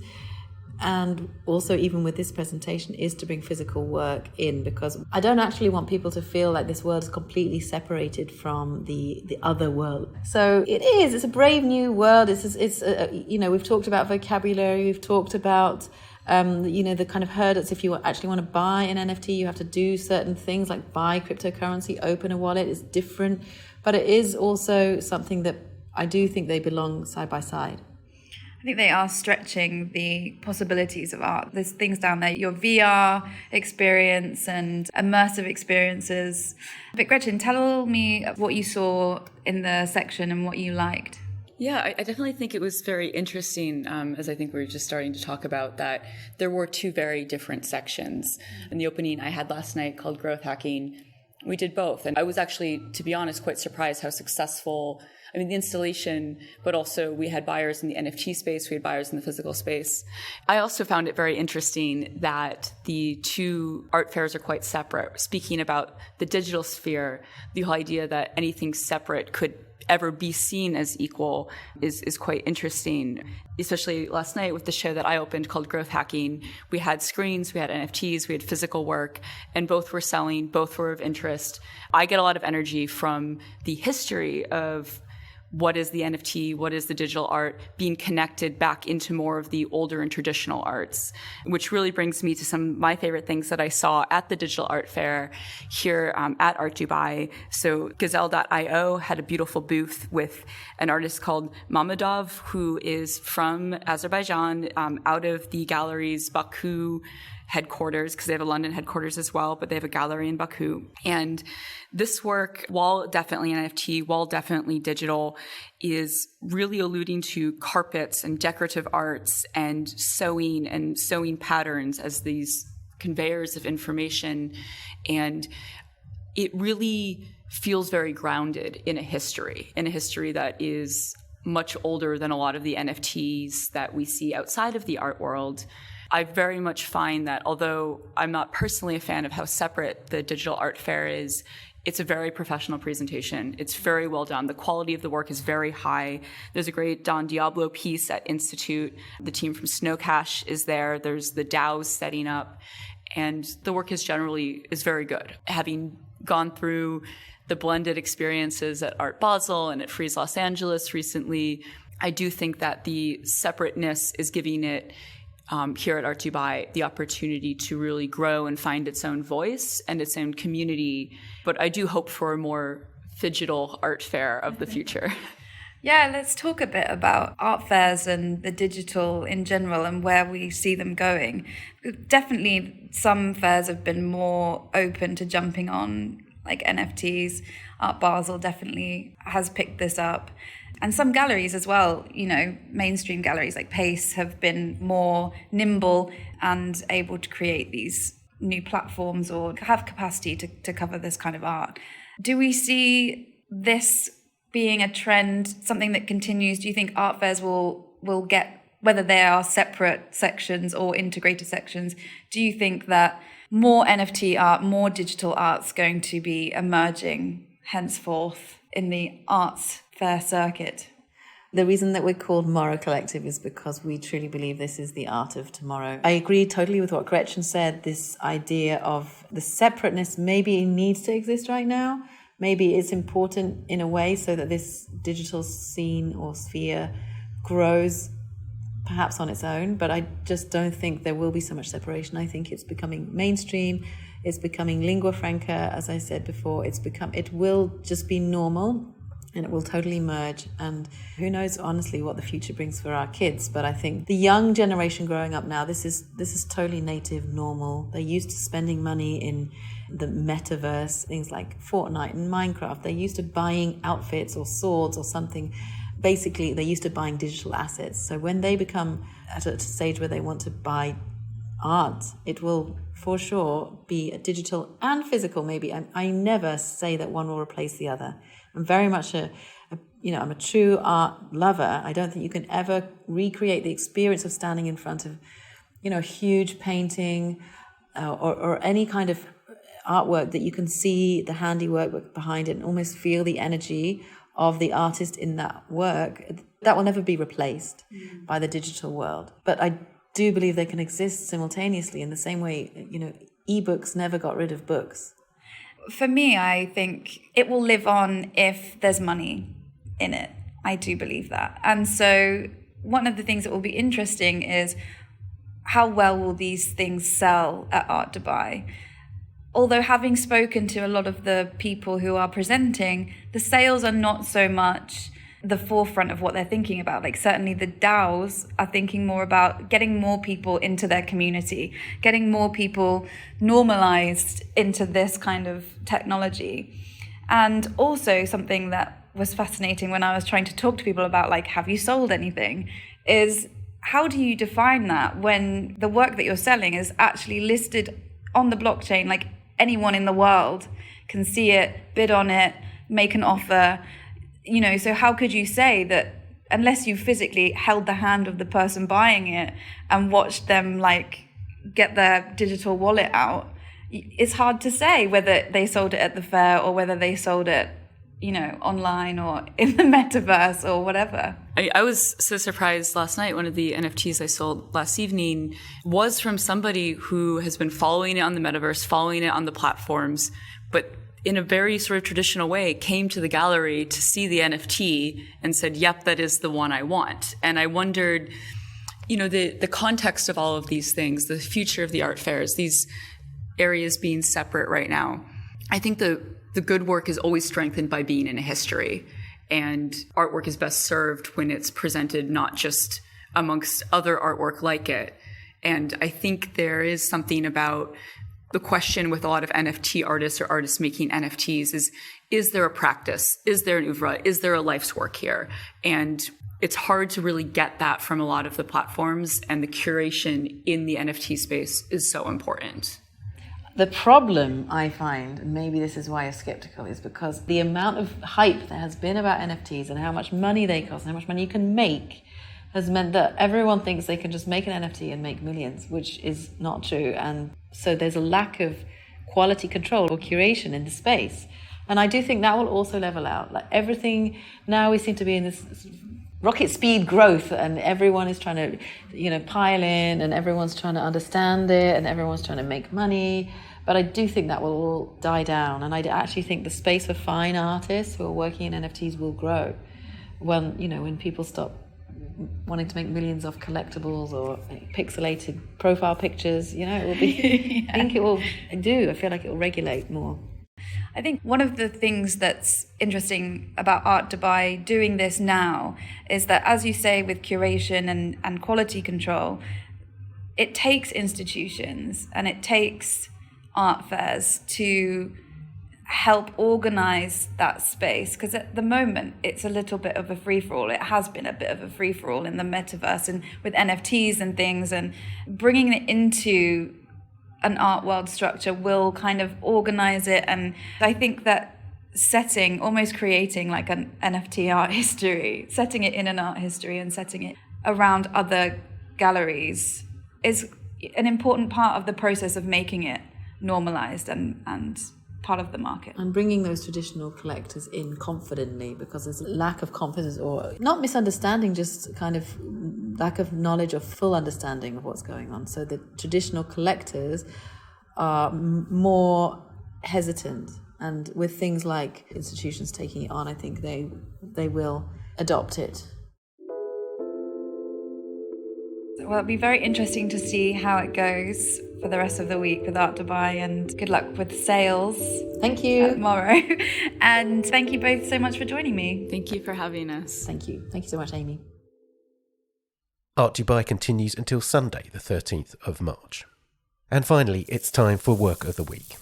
and also even with this presentation, is to bring physical work in, because I don't actually want people to feel like this world is completely separated from the other world. So it's a brave new world. We've talked about vocabulary, we've talked about the kind of hurdles. If you actually want to buy an NFT, you have to do certain things like buy cryptocurrency, open a wallet. It's different, but it is also something that I do think they belong side by side. think they are stretching the possibilities of art. There's things down there, your VR experience and immersive experiences. But Gretchen, tell me what you saw in the section and what you liked. Yeah, I definitely think it was very interesting, as I think we were just starting to talk about, that there were two very different sections. In the opening I had last night called Growth Hacking, we did both. And I was actually, to be honest, quite surprised how successful, the installation, but also we had buyers in the NFT space, we had buyers in the physical space. I also found it very interesting that the two art fairs are quite separate. Speaking about the digital sphere, the whole idea that anything separate could ever be seen as equal is quite interesting. Especially last night with the show that I opened called Growth Hacking, we had screens, we had NFTs, we had physical work, and both were selling, both were of interest. I get a lot of energy from the history of what is the NFT, what is the digital art, being connected back into more of the older and traditional arts, which really brings me to some of my favorite things that I saw at the digital art fair here at Art Dubai. So Gazelle.io had a beautiful booth with an artist called Mamadov, who is from Azerbaijan, out of the gallery's Baku headquarters, because they have a London headquarters as well, but they have a gallery in Baku. And this work, while definitely an NFT, while definitely digital, is really alluding to carpets and decorative arts and sewing patterns as these conveyors of information. And it really feels very grounded in a history that is much older than a lot of the NFTs that we see outside of the art world. I very much find that although I'm not personally a fan of how separate the digital art fair is, it's a very professional presentation. It's very well done. The quality of the work is very high. There's a great Don Diablo piece at Institute. The team from Snowcash is there. There's the DAOs setting up. And the work is very good. Having gone through the blended experiences at Art Basel and at Frieze Los Angeles recently, I do think that the separateness is giving it here at Art Dubai the opportunity to really grow and find its own voice and its own community. But I do hope for a more digital art fair of the future. Yeah, let's talk a bit about art fairs and the digital in general and where we see them going. Definitely some fairs have been more open to jumping on, like NFTs. Art Basel definitely has picked this up. And some galleries as well, mainstream galleries like Pace have been more nimble and able to create these new platforms or have capacity to cover this kind of art. Do we see this being a trend, something that continues? Do you think art fairs will get, whether they are separate sections or integrated sections, do you think that more NFT art, more digital art's going to be emerging henceforth in the arts fair circuit? The reason that we're called Morrow Collective is because we truly believe this is the art of tomorrow. I agree totally with what Gretchen said. This idea of the separateness maybe needs to exist right now. Maybe it's important in a way so that this digital scene or sphere grows perhaps on its own, but I just don't think there will be so much separation. I think it's becoming mainstream. It's becoming lingua franca, as I said before. It will just be normal. And it will totally merge. And who knows, honestly, what the future brings for our kids. But I think the young generation growing up now, this is totally native, normal. They're used to spending money in the metaverse, things like Fortnite and Minecraft. They're used to buying outfits or swords or something. Basically, they're used to buying digital assets. So when they become at a stage where they want to buy art, it will for sure be a digital and physical maybe. I never say that one will replace the other. I'm very much I'm a true art lover. I don't think you can ever recreate the experience of standing in front of, a huge painting or any kind of artwork that you can see the handiwork behind it and almost feel the energy of the artist in that work. That will never be replaced by the digital world. But I do believe they can exist simultaneously in the same way, ebooks never got rid of books. For me, I think it will live on if there's money in it. I do believe that. And so one of the things that will be interesting is how well will these things sell at Art Dubai? Although having spoken to a lot of the people who are presenting, the sales are not so much the forefront of what they're thinking about. Like certainly the DAOs are thinking more about getting more people into their community, getting more people normalized into this kind of technology. And also something that was fascinating when I was trying to talk to people about, like, have you sold anything, is how do you define that when the work that you're selling is actually listed on the blockchain? Like anyone in the world can see it, bid on it, make an offer. You know, so how could you say that unless you physically held the hand of the person buying it and watched them like get their digital wallet out, it's hard to say whether they sold it at the fair or whether they sold it, you know, online or in the metaverse or whatever. I was so surprised last night. One of the NFTs I sold last evening was from somebody who has been following it on the metaverse, following it on the platforms, but in a very sort of traditional way, came to the gallery to see the NFT and said, yep, that is the one I want. And I wondered, you know, the context of all of these things, the future of the art fairs, these areas being separate right now. I think the good work is always strengthened by being in a history. And artwork is best served when it's presented not just amongst other artwork like it. And I think there is something about the question with a lot of NFT artists or artists making NFTs is there a practice? Is there an oeuvre? Is there a life's work here? And it's hard to really get that from a lot of the platforms, and the curation in the NFT space is so important. The problem I find, and maybe this is why you're skeptical, is because the amount of hype there has been about NFTs and how much money they cost and how much money you can make has meant that everyone thinks they can just make an NFT and make millions, which is not true. And so there's a lack of quality control or curation in the space. And I do think that will also level out. Like everything, now we seem to be in this rocket speed growth, and everyone is trying to, you know, pile in, and everyone's trying to understand it, and everyone's trying to make money. But I do think that will all die down. And I actually think the space for fine artists who are working in NFTs will grow when, you know, when people stop wanting to make millions of collectibles or pixelated profile pictures, you know, it will be, yeah. I think it will do. I feel like it will regulate more. I think one of the things that's interesting about Art Dubai doing this now is that, as you say, with curation and quality control, it takes institutions and it takes art fairs to help organize that space, because at the moment it's a little bit of a free-for-all. It has been a bit of a free-for-all in the metaverse and with NFTs and things, and bringing it into an art world structure will kind of organize it. And I think that setting, almost creating like an NFT art history, setting it in an art history and setting it around other galleries is an important part of the process of making it normalized and part of the market. And bringing those traditional collectors in confidently, because there's a lack of confidence, or not misunderstanding, just kind of lack of knowledge or full understanding of what's going on. So the traditional collectors are more hesitant, and with things like institutions taking it on, I think they will adopt it. Well, it'll be very interesting to see how it goes for the rest of the week with Art Dubai, and good luck with sales. Thank you. Tomorrow. And thank you both so much for joining me. Thank you for having us. Thank you. Thank you so much, Aimee. Art Dubai continues until Sunday, the 13th of March. And finally, it's time for Work of the Week.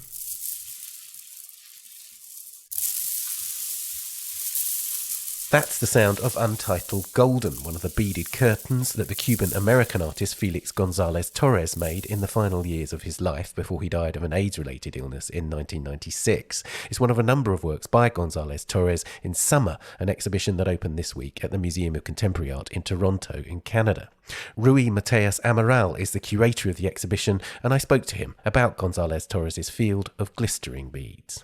That's the sound of Untitled Golden, one of the beaded curtains that the Cuban-American artist Felix Gonzalez-Torres made in the final years of his life before he died of an AIDS-related illness in 1996. It's one of a number of works by Gonzalez-Torres in Summer, an exhibition that opened this week at the Museum of Contemporary Art in Toronto in Canada. Rui Mateus Amaral is the curator of the exhibition, and I spoke to him about Gonzalez-Torres' field of glistering beads.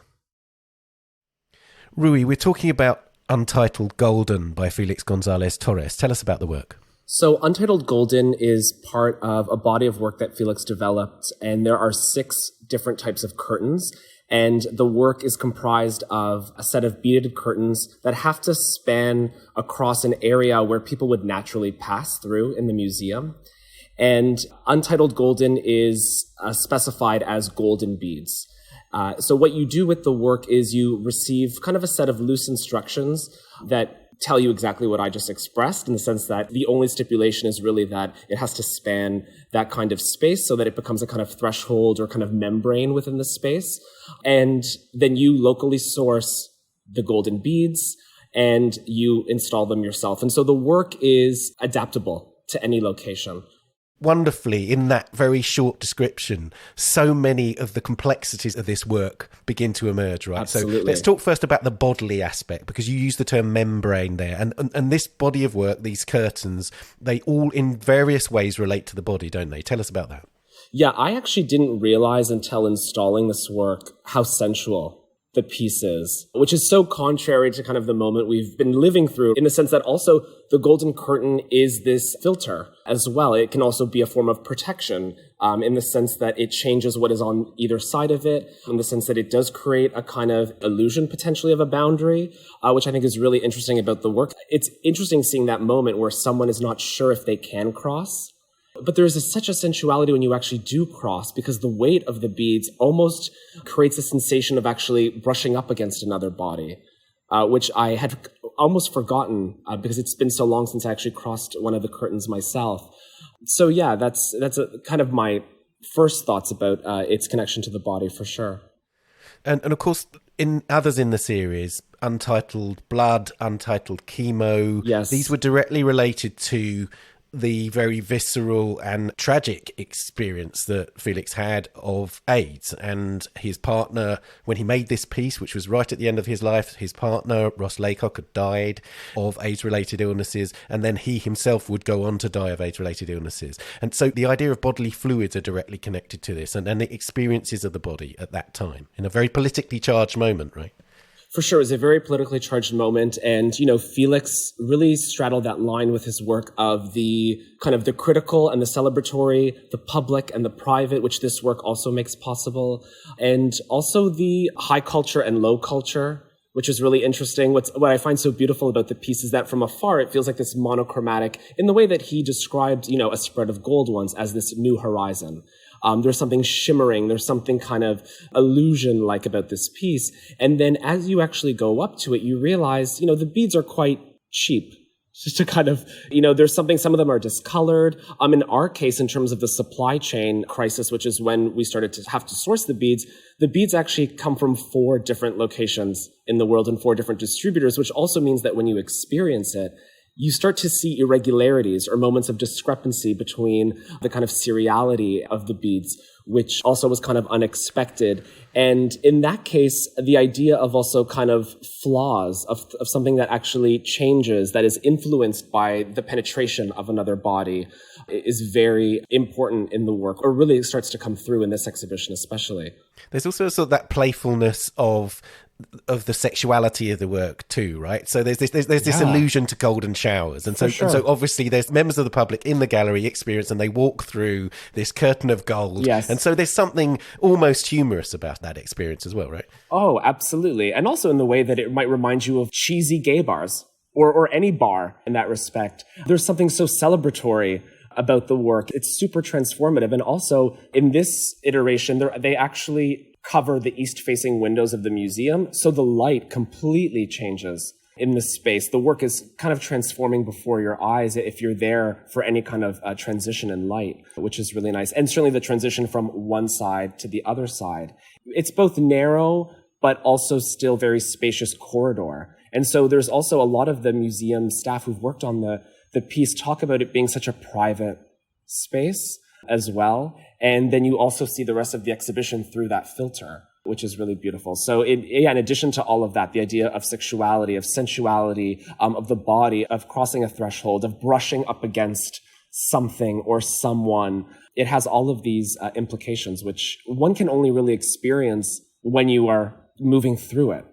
Rui, we're talking about Untitled Golden by Felix Gonzalez-Torres. Tell us about the work. So Untitled Golden is part of a body of work that Felix developed, and there are 6 different types of curtains, and the work is comprised of a set of beaded curtains that have to span across an area where people would naturally pass through in the museum. And Untitled Golden is specified as golden beads. So what you do with the work is you receive kind of a set of loose instructions that tell you exactly what I just expressed, in the sense that the only stipulation is really that it has to span that kind of space so that it becomes a kind of threshold or kind of membrane within the space. And then you locally source the golden beads and you install them yourself. And so the work is adaptable to any location. Wonderfully, in that very short description, so many of the complexities of this work begin to emerge, right? Absolutely. So let's talk first about the bodily aspect, because you use the term membrane there. And this body of work, these curtains, they all in various ways relate to the body, don't they? Tell us about that. Yeah, I actually didn't realize until installing this work how sensual the piece is, which is so contrary to kind of the moment we've been living through, in the sense that also the golden curtain is this filter as well. It can also be a form of protection, in the sense that it changes what is on either side of it, in the sense that it does create a kind of illusion potentially of a boundary, which I think is really interesting about the work. It's interesting seeing that moment where someone is not sure if they can cross. But there is such a sensuality when you actually do cross, because the weight of the beads almost creates a sensation of actually brushing up against another body, which I had almost forgotten because it's been so long since I actually crossed one of the curtains myself. So yeah, that's a kind of my first thoughts about its connection to the body, for sure. And of course, in others in the series, Untitled Blood, Untitled Chemo, yes, these were directly related to the very visceral and tragic experience that Felix had of AIDS. And his partner, when he made this piece, which was right at the end of his life, his partner, Ross Laycock, had died of AIDS-related illnesses, and then he himself would go on to die of AIDS-related illnesses. And so the idea of bodily fluids are directly connected to this, and the experiences of the body at that time, in a very politically charged moment, right? For sure, it was a very politically charged moment. And, Felix really straddled that line with his work of the kind of the critical and the celebratory, the public and the private, which this work also makes possible. And also the high culture and low culture, which is really interesting. What I find so beautiful about the piece is that from afar, it feels like this monochromatic, in the way that he described, a spread of gold once as this new horizon. There's something shimmering, there's something kind of illusion-like about this piece. And then as you actually go up to it, you realize, the beads are quite cheap. Just to kind of, there's something, some of them are discolored. In our case, in terms of the supply chain crisis, which is when we started to have to source the beads actually come from 4 different locations in the world and 4 different distributors, which also means that when you experience it, you start to see irregularities or moments of discrepancy between the kind of seriality of the beads, which also was kind of unexpected. And in that case, the idea of also kind of flaws, of something that actually changes, that is influenced by the penetration of another body, is very important in the work, or really starts to come through in this exhibition especially. There's also sort of that playfulness of the sexuality of the work too, right? So there's this allusion to golden showers, and so obviously there's members of the public in the gallery experience, and they walk through this curtain of gold. Yes. And so there's something almost humorous about that experience as well, right? Oh, absolutely. And also in the way that it might remind you of cheesy gay bars or any bar in that respect. There's something so celebratory about the work. It's super transformative. And also in this iteration, they actually cover the east-facing windows of the museum, so the light completely changes in the space. The work is kind of transforming before your eyes if you're there for any kind of transition in light, which is really nice. And certainly the transition from one side to the other side. It's both narrow, but also still very spacious corridor. And so there's also a lot of the museum staff who've worked on the piece talk about it being such a private space as well. And then you also see the rest of the exhibition through that filter, which is really beautiful. So in addition to all of that, the idea of sexuality, of sensuality, of the body, of crossing a threshold, of brushing up against something or someone, it has all of these implications, which one can only really experience when you are moving through it.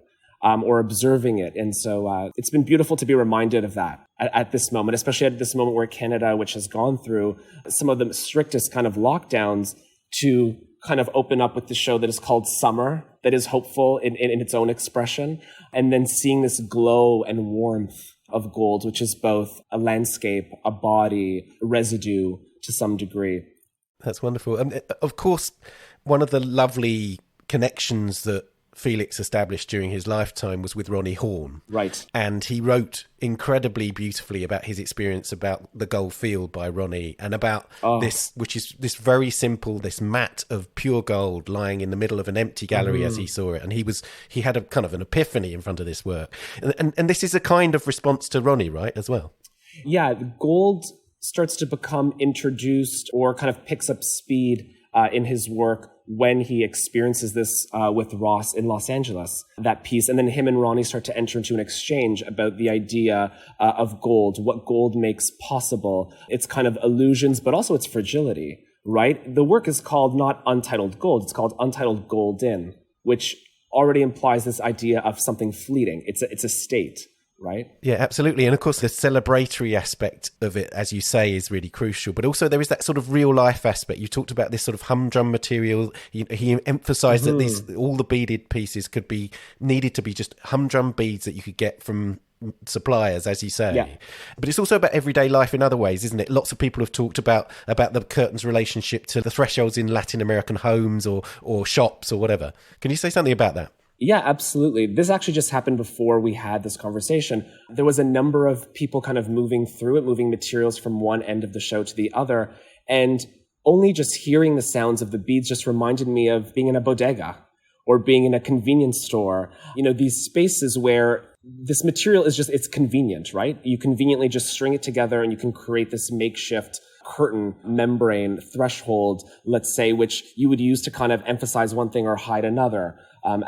Or observing it. And so it's been beautiful to be reminded of that at this moment, especially at this moment where Canada, which has gone through some of the strictest kind of lockdowns, to kind of open up with the show that is called Summer, that is hopeful in its own expression, and then seeing this glow and warmth of gold, which is both a landscape, a body, residue to some degree. That's wonderful. And of course, one of the lovely connections that Felix established during his lifetime was with Ronnie Horn. Right. And he wrote incredibly beautifully about his experience about The Gold Field by Ronnie, and about this, which is this very simple, this mat of pure gold lying in the middle of an empty gallery as he saw it. And he had a kind of an epiphany in front of this work. And this is a kind of response to Ronnie, right, as well? Yeah, gold starts to become introduced or kind of picks up speed in his work when he experiences this with Ross in Los Angeles, that piece. And then him and Ronnie start to enter into an exchange about the idea of gold, what gold makes possible, its kind of illusions, but also its fragility, right? The work is called not Untitled Gold, it's called Untitled Golden, which already implies this idea of something fleeting. It's a state. Right? Yeah, absolutely. And of course, the celebratory aspect of it, as you say, is really crucial. But also there is that sort of real life aspect. You talked about this sort of humdrum material. He emphasized that all the beaded pieces needed to be just humdrum beads that you could get from suppliers, as you say. Yeah. But it's also about everyday life in other ways, isn't it? Lots of people have talked about the curtain's relationship to the thresholds in Latin American homes or shops or whatever. Can you say something about that? Yeah, absolutely. This actually just happened before we had this conversation. There was a number of people kind of moving through it, moving materials from one end of the show to the other. And only just hearing the sounds of the beads just reminded me of being in a bodega or being in a convenience store. You know, these spaces where this material is just, it's convenient, right? You conveniently just string it together and you can create this makeshift curtain, membrane, threshold, let's say, which you would use to kind of emphasize one thing or hide another.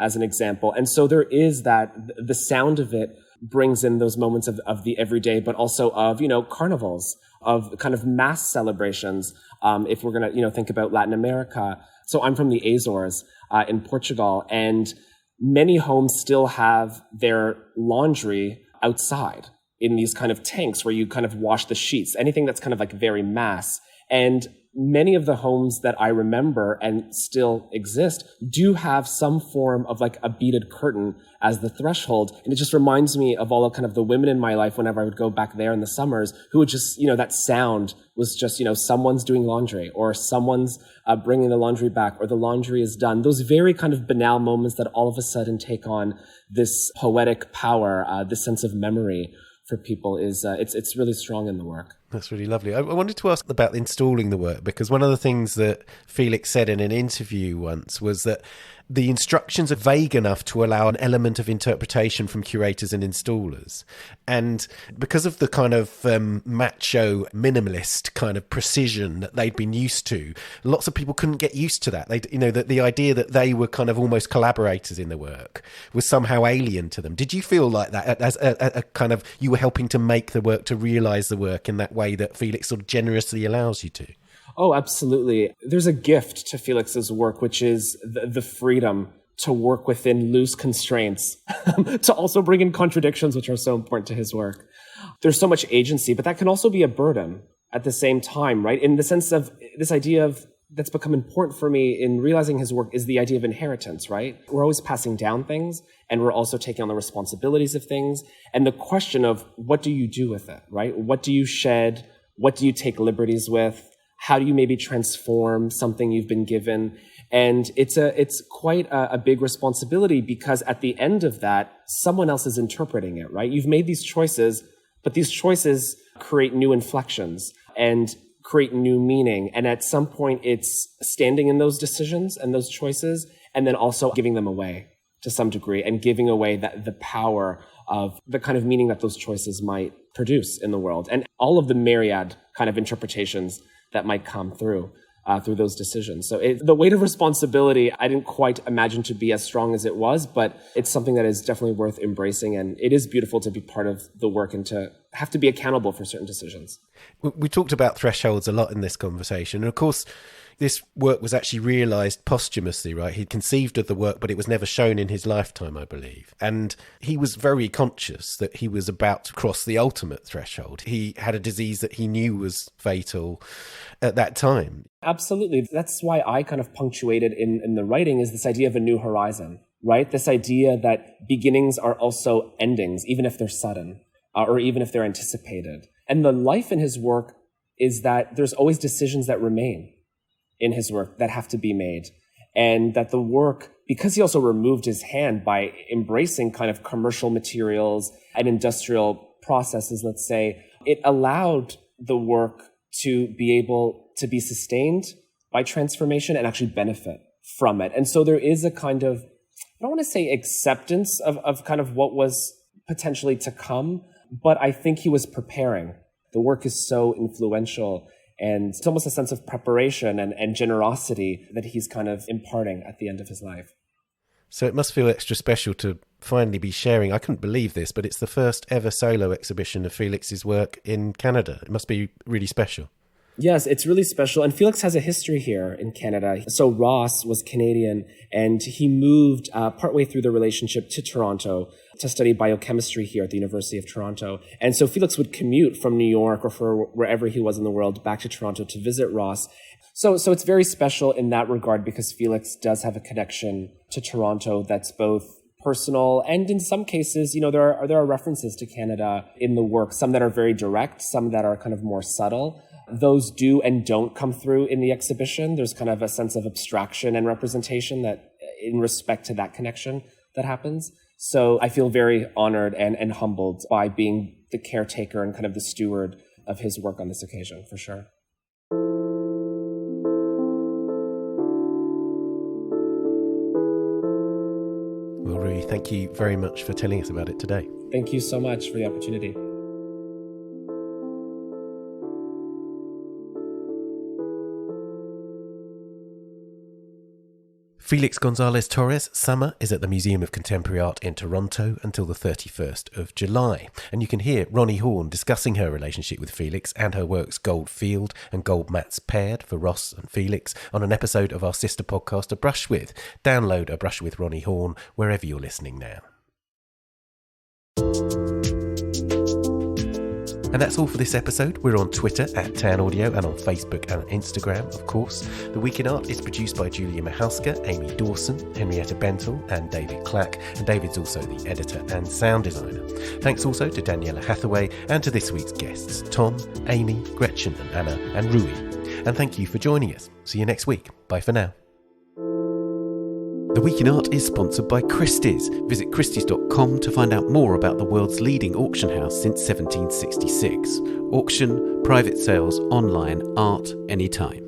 As an example. And so there is that, the sound of it brings in those moments of the everyday, but also of, carnivals, of kind of mass celebrations. If we're going to, think about Latin America. So I'm from the Azores in Portugal, and many homes still have their laundry outside in these kind of tanks where you kind of wash the sheets, anything that's kind of like very mass. And many of the homes that I remember and still exist do have some form of like a beaded curtain as the threshold. And it just reminds me of all of kind of the women in my life whenever I would go back there in the summers who would just, that sound was just, someone's doing laundry or someone's bringing the laundry back or the laundry is done. Those very kind of banal moments that all of a sudden take on this poetic power, this sense of memory for people is it's really strong in the work. That's really lovely. I wanted to ask about installing the work, because one of the things that Felix said in an interview once was that the instructions are vague enough to allow an element of interpretation from curators and installers. And because of the kind of macho minimalist kind of precision that they'd been used to, lots of people couldn't get used to that. The idea that they were kind of almost collaborators in the work was somehow alien to them. Did you feel like that as a kind of, you were helping to make the work, to realize the work in that way that Felix sort of generously allows you to? Oh, absolutely. There's a gift to Felix's work, which is the freedom to work within loose constraints, to also bring in contradictions, which are so important to his work. There's so much agency, but that can also be a burden at the same time, right? In the sense of this idea of, that's become important for me in realizing his work, is the idea of inheritance, right? We're always passing down things, and we're also taking on the responsibilities of things. And the question of, what do you do with it, right? What do you shed? What do you take liberties with? How do you maybe transform something you've been given? And it's quite a big responsibility, because at the end of that, someone else is interpreting it, right? You've made these choices, but these choices create new inflections and create new meaning. And at some point, it's standing in those decisions and those choices, and then also giving them away to some degree, and giving away the power of the kind of meaning that those choices might produce in the world, and all of the myriad kind of interpretations that might come through those decisions. So the weight of responsibility, I didn't quite imagine to be as strong as it was, but it's something that is definitely worth embracing. And it is beautiful to be part of the work and to have to be accountable for certain decisions. We talked about thresholds a lot in this conversation. And of course, this work was actually realised posthumously, right? He conceived of the work, but it was never shown in his lifetime, I believe. And he was very conscious that he was about to cross the ultimate threshold. He had a disease that he knew was fatal at that time. Absolutely. That's why I kind of punctuated in the writing, is this idea of a new horizon, right? This idea that beginnings are also endings, even if they're sudden, or even if they're anticipated. And the life in his work is that there's always decisions that remain in his work that have to be made. and that the work, because he also removed his hand by embracing kind of commercial materials and industrial processes, let's say, it allowed the work to be able to be sustained by transformation and actually benefit from it. And so there is a kind of, I don't want to say acceptance of kind of what was potentially to come, but I think he was preparing. The work is so influential, and it's almost a sense of preparation and generosity that he's kind of imparting at the end of his life. So it must feel extra special to finally be sharing. I couldn't believe this, but it's the first ever solo exhibition of Felix's work in Canada. It must be really special. Yes, it's really special. And Felix has a history here in Canada. So Ross was Canadian, and he moved partway through the relationship to Toronto to study biochemistry here at the University of Toronto. And so Felix would commute from New York or for wherever he was in the world back to Toronto to visit Ross. So it's very special in that regard because Felix does have a connection to Toronto that's both personal and in some cases, there are references to Canada in the work, some that are very direct, some that are kind of more subtle. Those do and don't come through in the exhibition. There's kind of a sense of abstraction and representation that in respect to that connection that happens. So I feel very honored and humbled by being the caretaker and kind of the steward of his work on this occasion, for sure. Well, Rui, thank you very much for telling us about it today. Thank you so much for the opportunity. Felix Gonzalez-Torres' summer is at the Museum of Contemporary Art in Toronto until the 31st of July. And you can hear Ronnie Horn discussing her relationship with Felix and her works Gold Field and Gold Mats Paired for Ross and Felix on an episode of our sister podcast, A Brush With. Download A Brush With Ronnie Horn wherever you're listening now. And that's all for this episode. We're on Twitter at Tan Audio and on Facebook and Instagram, of course. The Week in Art is produced by Julia Michalska, Aimee Dawson, Henrietta Bentel and David Clack. And David's also the editor and sound designer. Thanks also to Daniela Hathaway and to this week's guests, Tom, Aimee, Gretchen and Anna and Rui. And thank you for joining us. See you next week. Bye for now. The Week in Art is sponsored by Christie's. Visit christies.com to find out more about the world's leading auction house since 1766. Auction, private sales, online, art, anytime.